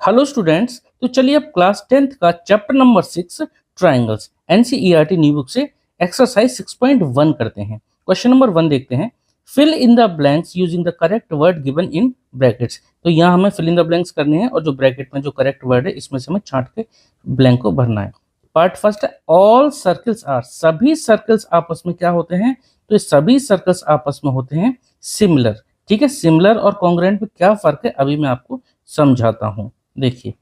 Hello students, तो चलिए अब क्लास 10th का chapter number 6 triangles NCERT new book से एक्सरसाइज 6.1 करते हैं। क्वेश्चन नंबर 1 देखते हैं। Fill in the blanks using the correct word given in brackets. तो यहाँ हमें फिल इन द ब्लैंक्स करने हैं और जो ब्रैकेट में जो करेक्ट वर्ड है इसमें से हमें छांट के ब्लैंक को भरना है। पार्ट फर्स्ट है ऑल सर्कल्स आर, सभी सर्कल्स आपस में क्या होते हैं? तो ये सभी सर्कल्स आपस में होते हैं सिमिलर। ठीक है, सिमिलर और कॉन्ग्रुएंट में क्या फर्क है अभी मैं आपको समझाता हूं। देखिए,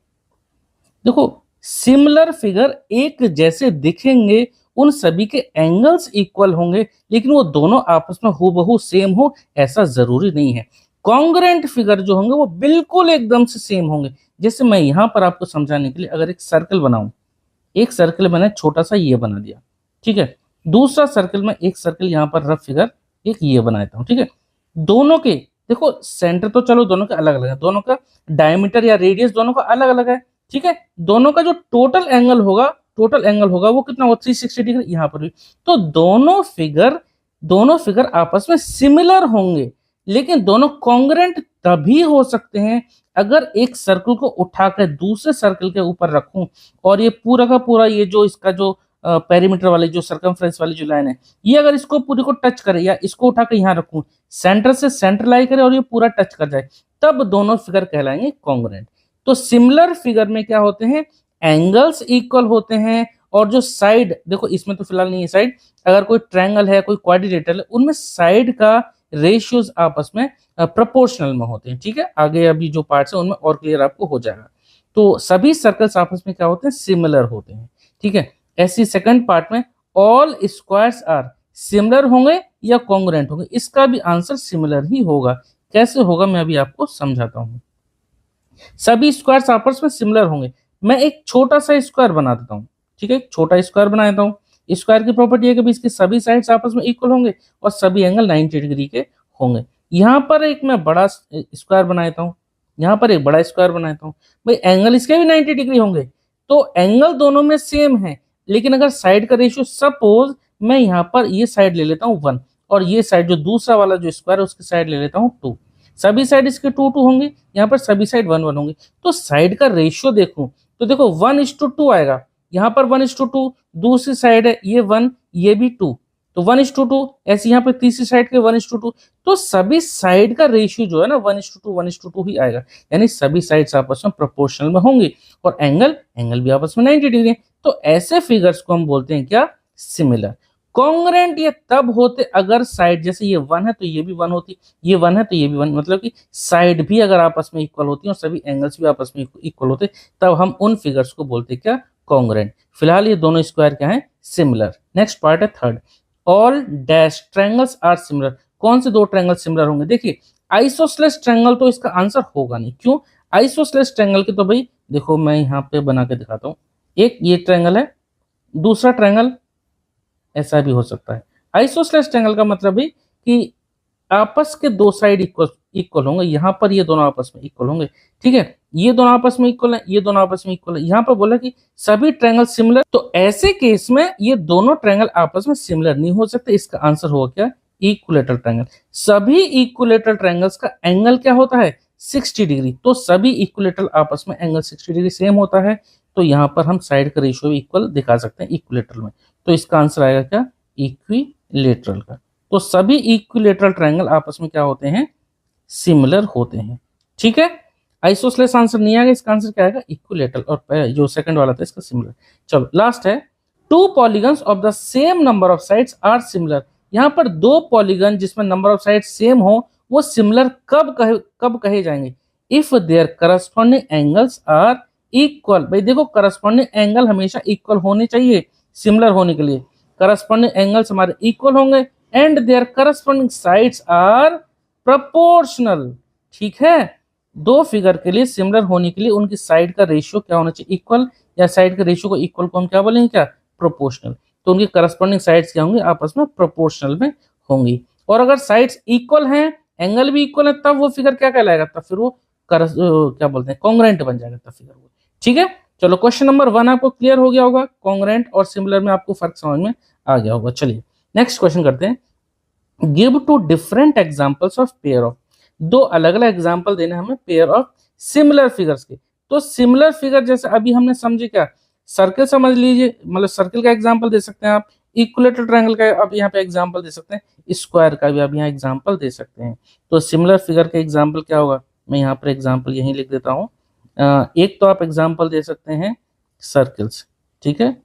देखो, सिमिलर फिगर एक जैसे दिखेंगे, उन सभी के एंगल्स इक्वल होंगे, लेकिन वो दोनों आपस में हूबहू सेम हो ऐसा जरूरी नहीं है। कॉन्ग्रुएंट फिगर जो होंगे वो बिल्कुल एकदम से सेम होंगे। जैसे मैं यहां पर आपको समझाने के लिए अगर एक सर्कल बनाऊं, एक सर्कल मैंने छोटा सा ये बना दिया, ठीक है। दूसरा सर्कल में एक सर्कल यहां पर रफ फिगर एक ये बनाता हूं, ठीक है। दोनों के देखो सेंटर तो चलो दोनों के अलग अलग है, दोनों का डायमीटर या रेडियस दोनों का अलग अलग है, ठीक है। दोनों का जो टोटल एंगल होगा वो कितना होगा? 360 डिग्री। यहाँ पर भी तो दोनों फिगर आपस में सिमिलर होंगे, लेकिन दोनों कॉन्ग्रुएंट तभी हो सकते हैं अगर एक सर्कल को उठाकर दूसरे सर्कल के ऊपर रखूं और ये पूरा का पूरा ये जो इसका जो पेरीमीटर वाली जो सर्कमफ्रेंस वाली जो लाइन है, ये अगर इसको पूरी को टच करे या इसको उठाकर यहाँ रखूं, सेंटर से सेंटर लाई करे और ये पूरा टच कर जाए, तब दोनों फिगर कहलाएंगे कॉन्ग्रुएंट। तो सिमिलर फिगर में क्या होते हैं? एंगल्स इक्वल होते हैं और जो साइड, देखो इसमें तो फिलहाल नहीं है साइड, अगर कोई ट्रायंगल है, कोई क्वाड्रिलेटरल है, उनमें साइड का रेशियोज आपस में प्रोपोर्शनल में होते हैं। ठीक है, आगे अभी जो पार्ट्स है उनमें और क्लियर आपको हो जाएगा। तो सभी सर्कल्स आपस में क्या होते हैं? सिमिलर होते हैं। ठीक है, ऐसी सेकंड पार्ट में ऑल स्क्वायर्स आर सिमिलर होंगे या कॉन्ग्रुएंट होंगे? इसका भी आंसर सिमिलर ही होगा। कैसे होगा मैं अभी आपको समझाता हूं। सभी स्क्वायर्स आपस में सिमिलर होंगे। मैं एक छोटा सा स्क्वायर बना देता हूं, ठीक है, एक छोटा स्क्वायर बना देता हूं। स्क्वायर की प्रॉपर्टी है कि इसके सभी साइड्स आपस में इक्वल होंगे और सभी एंगल 90 डिग्री के होंगे। यहां पर एक मैं बड़ा स्क्वायर बनाता हूं, यहां पर एक बड़ा स्क्वायर बनाता हूं, भाई एंगल इसके भी 90 डिग्री होंगे। तो एंगल दोनों में सेम है, लेकिन अगर साइड का रेशियो, सपोज मैं यहाँ पर ये साइड ले लेता हूँ 1 और ये साइड जो दूसरा वाला जो स्क्वायर है उसकी साइड ले लेता हूँ 2, सभी साइड इसके 2 होंगे, यहाँ पर सभी साइड 1 1 होंगे। तो साइड का रेशियो देखूं तो देखो 1:2 आएगा, यहाँ पर 1:2, दूसरी साइड है ये 1 ये भी 2, तो 1:2, ऐसे यहाँ पर तीसरी साइड के 1:2। तो सभी साइड का रेशियो जो है ना 1:2 ही आएगा, यानी सभी साइड्स आपस में प्रोपोर्शनल में होंगी और एंगल भी आपस में 90 डिग्री है। तो ऐसे फिगर्स को हम बोलते हैं क्या? सिमिलर। कॉन्ग्रुएंट ये तब होते अगर साइड, जैसे ये 1 है तो ये भी 1 होती, ये 1 है तो ये भी 1, मतलब कि साइड भी अगर आपस में इक्वल होती है और सभी एंगल्स भी आपस में इक्वल होते, तब हम उन फिगर्स को बोलते हैं क्या? कॉन्ग्रुएंट। फिलहाल ये दोनों स्क्वायर क्या है? सिमिलर। नेक्स्ट पार्ट है third, all dash triangles are similar. कौन से दो ट्रायंगल सिमिलर होंगे? देखिए, आइसोसेलेस ट्रायंगल तो इसका आंसर होगा नहीं। क्यों? आइसोसेलेस ट्रायंगल के तो भाई देखो मैं यहाँ पे बना के दिखाता हूँ, एक ये ट्रायंगल है, दूसरा ट्रायंगल ऐसा भी हो सकता है। आइसोसेलेस ट्रायंगल का मतलब है कि आपस के दो साइड इक्वल होंगे, यहाँ पर ये दोनों आपस में इक्वल होंगे, ठीक है, ये दोनों आपस में इक्वल है, ये दोनों आपस में इक्वल है। यहाँ पर बोला कि सभी ट्रायंगल सिमिलर, तो ऐसे केस में ये दोनों ट्रायंगल आपस में सिमिलर नहीं हो सकते। इसका आंसर होगा क्या? Equilateral triangle. सभी इक्विलेटरल ट्रायंगल्स का एंगल क्या होता है? 60 डिग्री। तो सभी इक्विलेटरल आपस में एंगल 60 डिग्री सेम होता है, तो यहाँ पर हम साइड का रेशियो इक्वल दिखा सकते हैं इक्विलेटरल में। तो इसका आंसर आएगा क्या? इक्विलेटरल का। तो सभी इक्विलेटरल ट्रायंगल आपस में क्या होते हैं? सिमिलर होते हैं। ठीक है, आइसोसेलेस आंसर नहीं आएगा, इसका आंसर क्या आएगा? इक्विलेटरल। और जो सेकंड वाला था इसका सिमिलर। चलो लास्ट है, two polygons of the same number of sides are similar. यहाँ पर दो पॉलीगन जिसमें नंबर ऑफ साइड सेम हो वो सिमिलर कब कहे जाएंगे? If their corresponding angles are equal. भाई देखो, करस्पॉन्डिंग एंगल हमेशा इक्वल होने चाहिए सिमिलर होने के लिए। करस्पॉन्डिंग एंगल्स हमारे इक्वल होंगे and their corresponding sides are proportional. ठीक है, दो फिगर के लिए सिमिलर होने के लिए उनकी साइड का रेशियो क्या होना चाहिए? इक्वल, या साइड के रेशियो को इक्वल को हम क्या बोलेंगे? क्या? प्रोपोर्शनल। तो उनकी करस्पॉन्डिंग साइड्स क्या होंगी? आपस में प्रोपोर्शनल में होंगी। और अगर साइड्स इक्वल हैं, एंगल भी इक्वल है, तब वो फिगर क्या कहलाएगा? तब फिर वो क्या बोलते हैं? कॉन्ग्रुएंट बन जाएगा तब फिगर वो। ठीक है, चलो क्वेश्चन नंबर 1 आपको क्लियर हो गया होगा, कॉन्ग्रुएंट और सिमिलर में आपको फर्क समझ में आ गया होगा। चलिए नेक्स्ट क्वेश्चन करते हैं। Give two different examples of pair of. दो अलग अलग एग्जांपल देने हमें पेयर ऑफ सिमिलर फिगर्स के। तो सिमिलर फिगर जैसे अभी हमने समझे क्या, सर्कल समझ लीजिए, मतलब सर्कल का एग्जांपल दे सकते हैं आप, इक्विलेटरल ट्रायंगल का आप यहाँ पे एग्जांपल दे सकते हैं, स्क्वायर का भी आप यहाँ एग्जांपल दे सकते हैं। तो सिमिलर फिगर का एग्जांपल क्या होगा, मैं यहाँ पर एग्जांपल यहीं लिख देता हूँ। एक तो आप एग्जांपल दे सकते हैं सर्कल्स, ठीक है,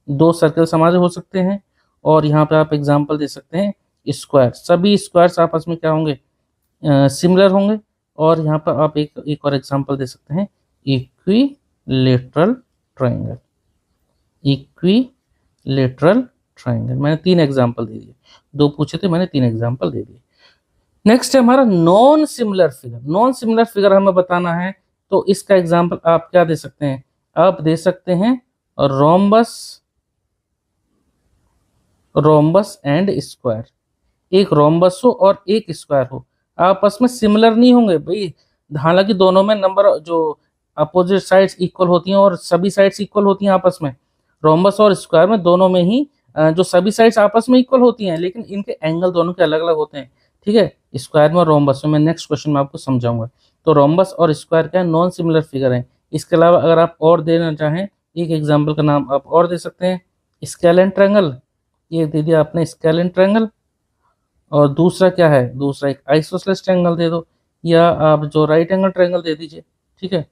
2 सर्कल्स हमारे हो सकते हैं, और यहाँ पे आप एग्जांपल दे सकते हैं स्क्वायर, सभी स्क्वायर्स आपस में क्या होंगे, सिमिलर होंगे। और यहाँ पर आप एक और एग्जांपल दे सकते हैं इक्विलेटरल ट्रायंगल, इक्विलेटरल ट्रायंगल। मैंने 3 एग्जांपल दे दिए, 2 पूछे थे मैंने, 3 एग्जांपल दे दिए। नेक्स्ट है हमारा non similar figure. Non similar figure हमें बताना है, तो इसका एग्जांपल आप क्या दे सकते हैं, आप दे सकते हैं रोम्बस, रोम्बस एंड स्क्वायर। एक रोम्बस हो और एक स्क्वायर हो, आपस में सिमिलर नहीं होंगे भाई, हालांकि दोनों में नंबर जो अपोजिट साइड्स इक्वल होती हैं और सभी साइड्स इक्वल होती हैं आपस में, रोम्बस और स्क्वायर में दोनों में ही जो सभी साइड्स आपस में इक्वल होती हैं, लेकिन इनके एंगल दोनों के अलग अलग होते हैं, ठीक है, स्क्वायर में और रोम्बस में। मैं नेक्स्ट क्वेश्चन में आपको समझाऊंगा। तो रोम्बस और स्क्वायर क्या है, नॉन सिमिलर फिगर है। इसके अलावा अगर आप और देना चाहें, एक एग्जाम्पल का नाम आप और दे सकते हैं, स्केलेन ट्रायंगल, ये दे दिया आपने स्केलेन ट्रायंगल। और दूसरा क्या है, दूसरा एक आइसोसेलेस ट्रायंगल दे दो, या आप जो राइट एंगल ट्रायंगल दे दीजिए, ठीक है।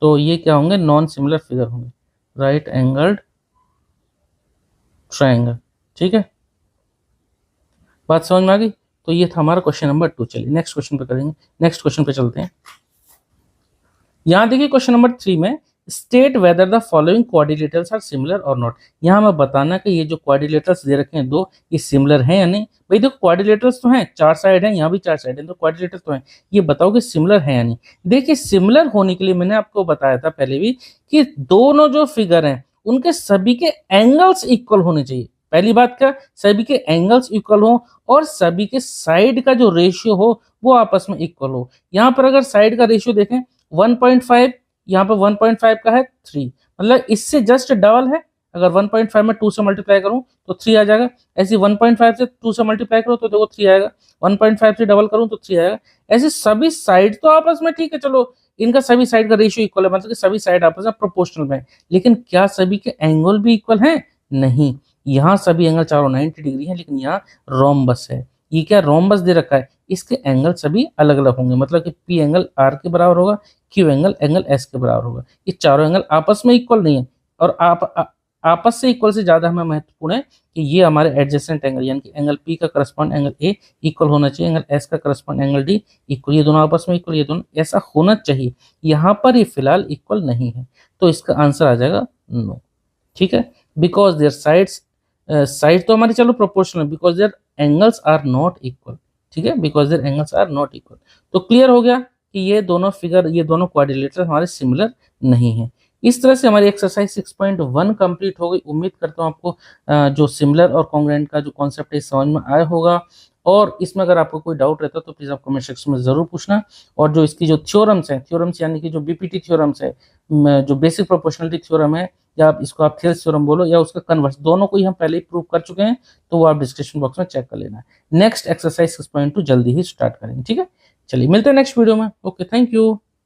तो ये क्या होंगे, नॉन सिमिलर फिगर होंगे, राइट एंगल्ड ट्रायंगल, ठीक है। बात समझ में आ गई। तो ये था हमारा क्वेश्चन नंबर 2। चलिए नेक्स्ट क्वेश्चन पे करेंगे, नेक्स्ट क्वेश्चन पे चलते हैं। यहाँ देखिए क्वेश्चन नंबर 3 में, state whether the following quadrilaterals are similar और नॉट। यहाँ हमें बताना कि ये जो क्वाड्रिलेटरल्स दे रखे हैं 2, ये सिमिलर हैं या नहीं। भाई देखो क्वाड्रिलेटरल्स तो हैं, 4 साइड हैं, यहाँ भी 4 साइड हैं, तो क्वाड्रिलेटरल्स तो हैं, ये बताओ कि सिमिलर है या नहीं। देखिए सिमिलर होने के लिए मैंने आपको बताया था पहले भी कि दोनों जो फिगर हैं उनके सभी के एंगल्स इक्वल होने चाहिए। पहली बात क्या, सभी के एंगल्स इक्वल हो और सभी के साइड का जो रेशियो हो वो आपस में इक्वल हो। यहाँ पर अगर साइड का रेशियो देखें 1.5, यहाँ पर 1.5 का है 3, मतलब इससे जस्ट डबल है। अगर 1.5 में 2 से मल्टीप्लाई करूं तो 3 आ जाएगा, ऐसे 1.5 से 2 से मल्टीप्लाई करो तो देखो 3 आएगा, 1.5 से डबल करूं तो 3 आएगा। ऐसे सभी साइड तो आपस में ठीक है, चलो इनका सभी साइड का रेशियो इक्वल है, मतलब कि सभी साइड आपस में प्रोपोर्शनल में है, लेकिन क्या सभी के एंगल भी इक्वल हैं? नहीं, यहाँ सभी एंगल चारों 90 डिग्री है, लेकिन यहाँ रोम्बस है। ये क्या रोम्बस दे रखा है, इसके एंगल सभी अलग अलग होंगे, मतलब कि पी एंगल आर के बराबर होगा, क्यू एंगल एस के बराबर होगा। ये चारों एंगल आपस में इक्वल नहीं है, और आपस से इक्वल से ज्यादा हमें महत्वपूर्ण है कि ये हमारे एडजेसेंट एंगल, यानी कि एंगल पी का करस्पॉन्ड एंगल ए इक्वल होना चाहिए, एंगल एस का करस्पॉन्ड एंगल डी इक्वल, ये दोनों आपस में इक्वल, ये दोनों ऐसा होना चाहिए। यहाँ पर ये फिलहाल इक्वल नहीं है, तो इसका आंसर आ जाएगा नो, ठीक है। बिकॉज देयर साइड्स, साइड तो हमारी चलो proportional, because their angles are not equal, ठीक है, because their angles are not equal. तो क्लियर हो गया कि ये दोनों फिगर, ये दोनों क्वाड्रिलेटर हमारे सिमिलर नहीं है। इस तरह से हमारी एक्सरसाइज 6.1 कंप्लीट हो गई। उम्मीद करता हूँ आपको जो सिमिलर और कॉन्ग्रुएंट का जो कॉन्सेप्ट है समझ में आया होगा, और इसमें अगर आपको कोई डाउट रहता है तो प्लीज़ आप कमेंट सेक्शन में ज़रूर पूछना। और जो इसकी जो थ्योरम्स हैं, थ्योरम्स यानी कि जो बीपीटी थ्योरम्स है, जो बेसिक प्रोपोर्शनलिटी थ्योरम है, या आप इसको आप थेल्स थ्योरम बोलो या उसका कन्वर्स, दोनों को ही हम पहले ही प्रूव कर चुके हैं, तो वो आप डिस्क्रिप्शन बॉक्स में चेक कर लेना है। नेक्स्ट एक्सरसाइज 6.2 जल्दी ही स्टार्ट करेंगे, ठीक है। चलिए मिलते हैं नेक्स्ट वीडियो में। Okay, thank you.